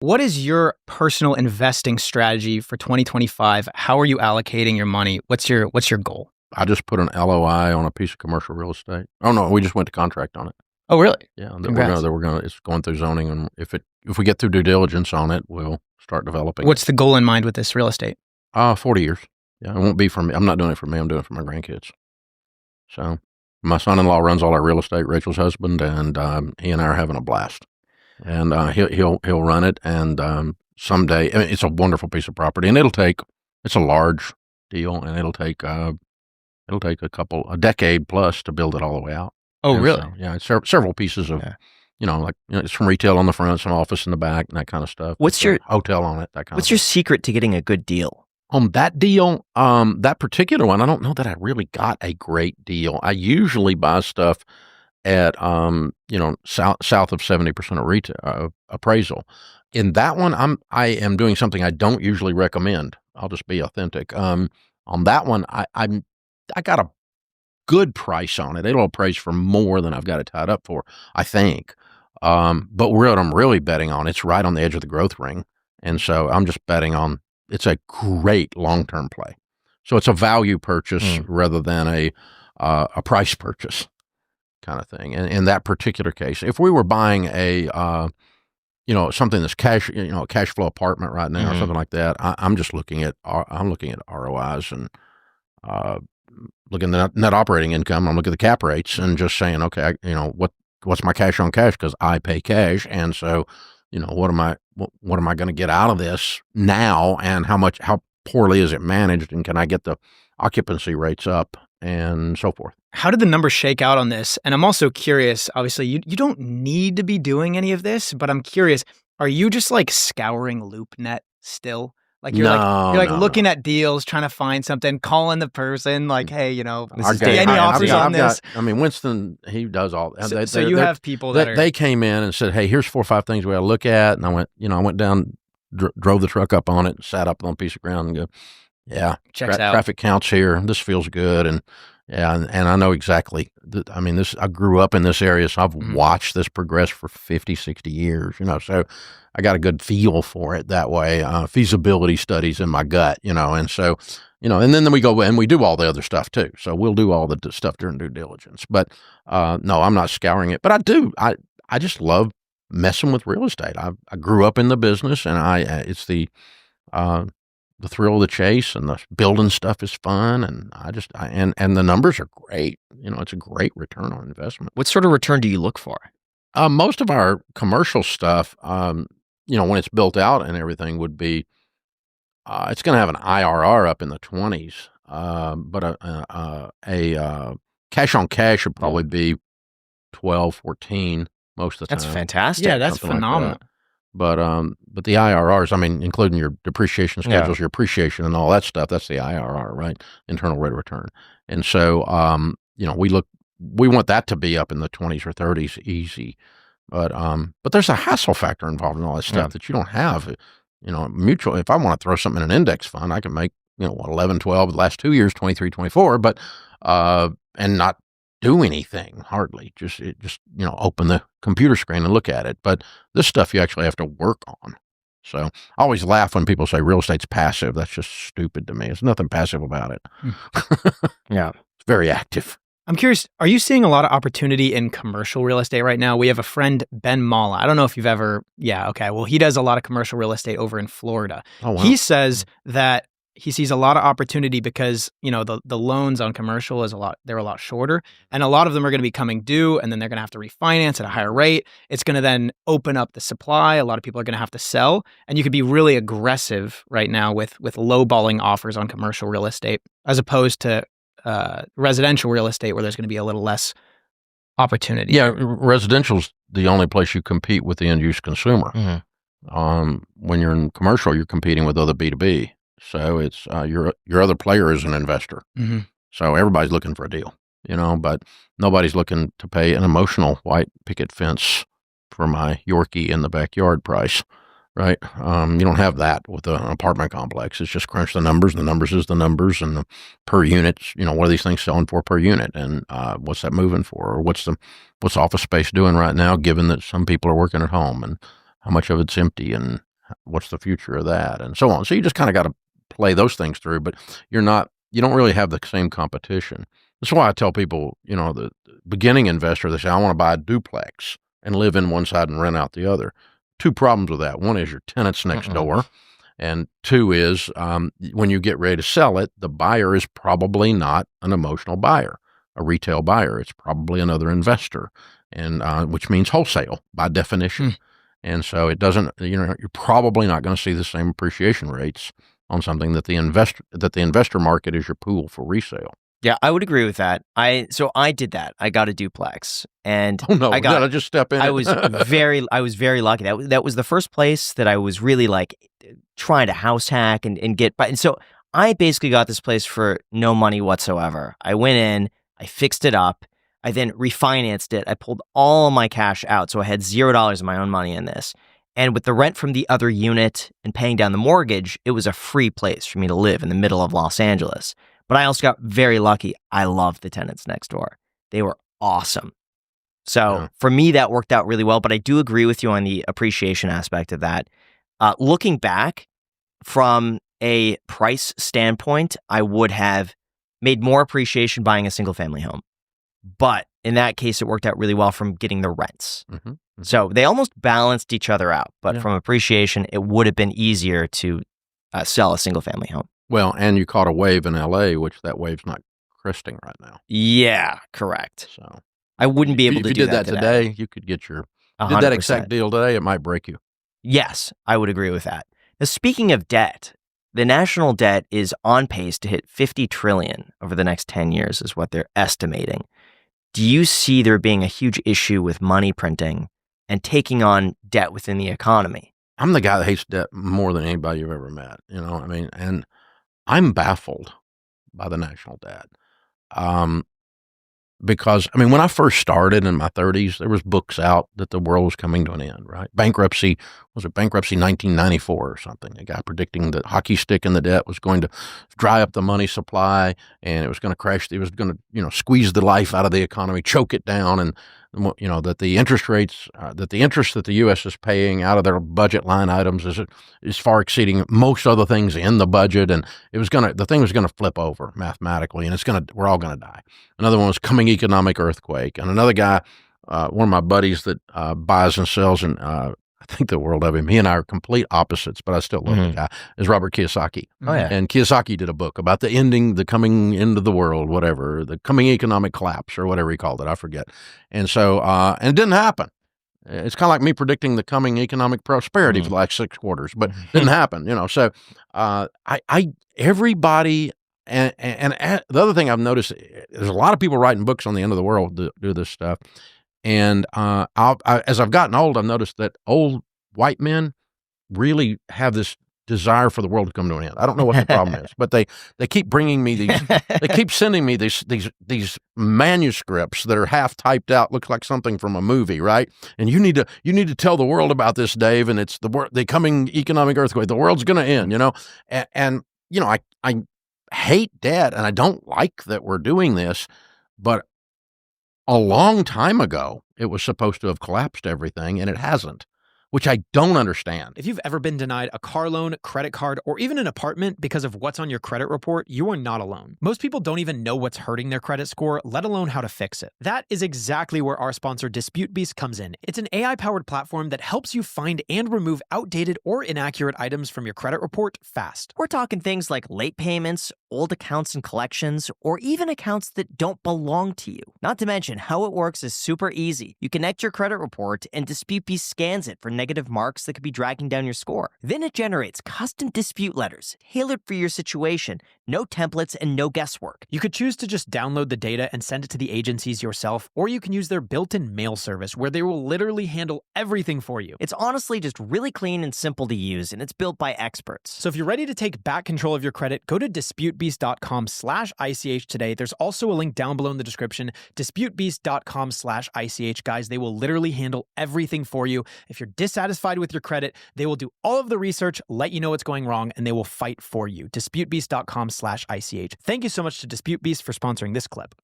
What is your personal investing strategy for 2025? How are you allocating your money? What's your goal? I just put an LOI on a piece of commercial real estate. Oh, no, we just went to contract on it. Oh, really? Yeah, Congrats. it's going through zoning, and if we get through due diligence on it, we'll start developing it. What's the goal in mind with this real estate? 40 years. Yeah, it won't be for me. I'm not doing it for me. I'm doing it for my grandkids. So my son-in-law runs all our real estate, Rachel's husband, and he and I are having a blast. And he'll run it, and someday, I mean, it's a wonderful piece of property, and it's a large deal, and it'll take a decade plus to build it all the way out. Oh, And really? so, yeah, it's several pieces of, Yeah. it's from retail on the front, some office in the back, and that kind of stuff. What's It's a your- hotel on it? That kind What's of your thing. secret to getting a good deal? On that deal, that particular one, I don't know that I really got a great deal. I usually buy stuff at south of 70% of retail appraisal. In that one, I am doing something I don't usually recommend. I'll just be authentic. On that one, I got a good price on it. It'll appraise for more than I've got it tied up for, I think. But what I'm really betting on, it's right on the edge of the growth ring, and so I'm just betting on it's a great long-term play. So it's a value purchase rather than a price purchase kind of thing. And in that particular case, if we were buying something that's a cash flow apartment right now or something like that, I'm just looking at ROIs and looking at net operating income. I'm looking at the cap rates and just saying, okay, what's my cash on cash, because I pay cash, and so what am I going to get out of this now, and how poorly is it managed, and can I get the occupancy rates up and so forth. How did the numbers shake out on this? And I'm also curious, obviously, you don't need to be doing any of this, but I'm curious, are you just like scouring LoopNet still? Like you're No, looking at deals, trying to find something, calling the person, like, hey, Our is guy- any I've offers got- on I've this? got- I mean, Winston, he does all. So you have people that are. They came in and said, "Hey, here's 4 or 5 things we got to look at," and I went down, drove the truck up on it, sat up on a piece of ground, and go, "Yeah, Checks out. traffic counts here. This feels good," and yeah, and I know exactly. I mean, I grew up in this area, so I've watched this progress for 50, 60 years. So I got a good feel for it that way. Feasibility studies in my gut, and so. And then we go and we do all the other stuff too. So we'll do all the stuff during due diligence. But no, I'm not scouring it. But I do. I just love messing with real estate. I grew up in the business, and it's the thrill of the chase, and the building stuff is fun, and and the numbers are great. It's a great return on investment. What sort of return do you look for? Most of our commercial stuff, when it's built out and everything, would be. It's going to have an IRR up in the 20s, but a cash on cash would probably be 12, 14 most of the That's time. fantastic. Yeah, that's something like phenomenal. that. But the IRRs, I mean, including your depreciation schedules, your appreciation, and all that stuff, that's the IRR, right? Internal rate of return. And so, we want that to be up in the 20s or 30s, easy. But there's a hassle factor involved in all that stuff that you don't have. Mutual, if I want to throw something in an index fund, I can make, 11, 12, the last 2 years, 23, 24, but, and not do anything hardly. Just open the computer screen and look at it. But this stuff you actually have to work on. So I always laugh when people say real estate's passive. That's just stupid to me. There's nothing passive about it. Yeah. It's very active. I'm curious, are you seeing a lot of opportunity in commercial real estate right now? We have a friend, Ben Mala. I don't know if you've ever, well, he does a lot of commercial real estate over in Florida. Oh, wow. He says that he sees a lot of opportunity because, the loans on commercial they're a lot shorter, and a lot of them are going to be coming due, and then they're going to have to refinance at a higher rate. It's going to then open up the supply. A lot of people are going to have to sell, and you could be really aggressive right now with lowballing offers on commercial real estate, as opposed to residential real estate, where there's going to be a little less opportunity. Yeah, residential's the only place you compete with the end use consumer. When you're in commercial, you're competing with other B2B. So it's your other player is an investor. So everybody's looking for a deal, but nobody's looking to pay an emotional white picket fence for my Yorkie in the backyard price. Right. You don't have that with an apartment complex. It's just crunch the numbers. The numbers is the numbers, and the per unit, what are these things selling for per unit, and what's that moving for, or what's office space doing right now, given that some people are working at home, and how much of it's empty, and what's the future of that, and so on. So you just kind of got to play those things through, but you don't really have the same competition. That's why I tell people, the beginning investor, they say, I want to buy a duplex and live in one side and rent out the other. Two problems with that. One is your tenant's next door. And two is when you get ready to sell it, the buyer is probably not an emotional buyer, a retail buyer. It's probably another investor, and which means wholesale by definition. And so it doesn't, you're probably not going to see the same appreciation rates on something that the investor market is your pool for resale. Yeah, I would agree with that. So I did that. I got a duplex, and did I just step in? I was very lucky. That was the first place that I was really like trying to house hack and get by. And so I basically got this place for no money whatsoever. I went in, I fixed it up, I then refinanced it. I pulled all my cash out, so I had $0 of my own money in this. And with the rent from the other unit and paying down the mortgage, it was a free place for me to live in the middle of Los Angeles. But I also got very lucky. I loved the tenants next door. They were awesome. So for me, that worked out really well. But I do agree with you on the appreciation aspect of that. Looking back from a price standpoint, I would have made more appreciation buying a single family home. But in that case, it worked out really well from getting the rents. So they almost balanced each other out. But from appreciation, it would have been easier to sell a single family home. Well, and you caught a wave in LA, which that wave's not cresting right now. Yeah, correct. So I wouldn't be able to do that today. You could get your 100%. Did that exact deal today, it might break you. Yes, I would agree with that. Now, speaking of debt, the national debt is on pace to hit $50 trillion over the next 10 years, is what they're estimating. Do you see there being a huge issue with money printing and taking on debt within the economy? I'm the guy that hates debt more than anybody you've ever met. And I'm baffled by the national debt. Because, when I first started in my 30s, there was books out that the world was coming to an end, right? Bankruptcy 1994 or something? A guy predicting that hockey stick in the debt was going to dry up the money supply, and it was going to crash. It was going to, squeeze the life out of the economy, choke it down, and that the interest rates, that the interest that the U.S. is paying out of their budget line items is far exceeding most other things in the budget, and the thing was gonna flip over mathematically, and we're all gonna die. Another one was coming economic earthquake, and another guy, one of my buddies that buys and sells, and I think the world of him. He and I are complete opposites, but I still love the guy. Is Robert Kiyosaki. Oh yeah, and Kiyosaki did a book about the coming end of the world, whatever, the coming economic collapse or whatever he called it. I forget. And so, and it didn't happen. It's kind of like me predicting the coming economic prosperity for the last 6 quarters, but it didn't happen. So, everybody. And the other thing I've noticed, there's a lot of people writing books on the end of the world to do this stuff. And as I've gotten old, I've noticed that old white men really have this desire for the world to come to an end. I don't know what the problem is, but they keep bringing me these. They keep sending me these manuscripts that are half typed out, looks like something from a movie, right? And you need to tell the world about this, Dave. And it's the coming economic earthquake. The world's going to end, And I hate debt, and I don't like that we're doing this, but a long time ago, it was supposed to have collapsed everything, and it hasn't, which I don't understand. If you've ever been denied a car loan, credit card, or even an apartment because of what's on your credit report, you are not alone. Most people don't even know what's hurting their credit score, let alone how to fix it. That is exactly where our sponsor DisputeBeast comes in. It's an AI-powered platform that helps you find and remove outdated or inaccurate items from your credit report fast. We're talking things like late payments, old accounts and collections, or even accounts that don't belong to you. Not to mention, how it works is super easy. You connect your credit report, and DisputeBeast scans it for negative marks that could be dragging down your score. Then it generates custom dispute letters tailored for your situation, no templates and no guesswork. You could choose to just download the data and send it to the agencies yourself, or you can use their built-in mail service where they will literally handle everything for you. It's honestly just really clean and simple to use, and it's built by experts. So if you're ready to take back control of your credit, go to disputebeast.com/ICH today. There's also a link down below in the description, disputebeast.com/ICH. Guys, they will literally handle everything for you. If you're dissatisfied with your credit, they will do all of the research, let you know what's going wrong, and they will fight for you. disputebeast.com/ICH. Thank you so much to DisputeBeast for sponsoring this clip.